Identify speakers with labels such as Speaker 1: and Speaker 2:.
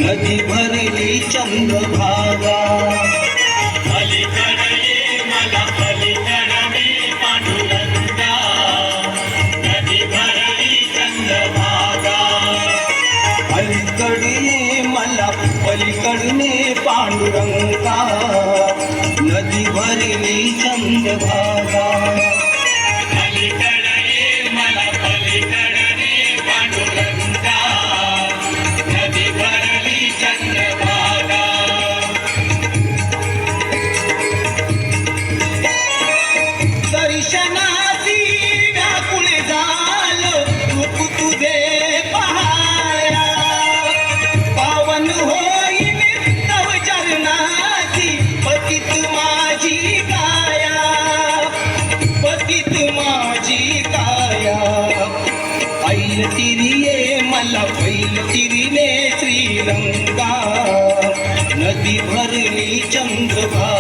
Speaker 1: नदी भरली चंद्रभागा
Speaker 2: अलीकडे ये मला अलीकडे मी पांडुरंगा नदी भरली चंद्रभागा
Speaker 1: अलीकडे मला पलीकडने पांडुरंगा नदी भरली चंद्रभागा
Speaker 2: अलीकडे ये मला पलीकडे पांडुरंगा नदी भरली चंद्रभागा
Speaker 1: दर्शनाची व्याकुळ झालो रूप तुझे पहाया पावन होईल तव चरणाची पतित माझी काया पतित माझी काया ऐल तिरिये मला पैल तिरीने श्रीरंगा नदी भरली चंद्रभागा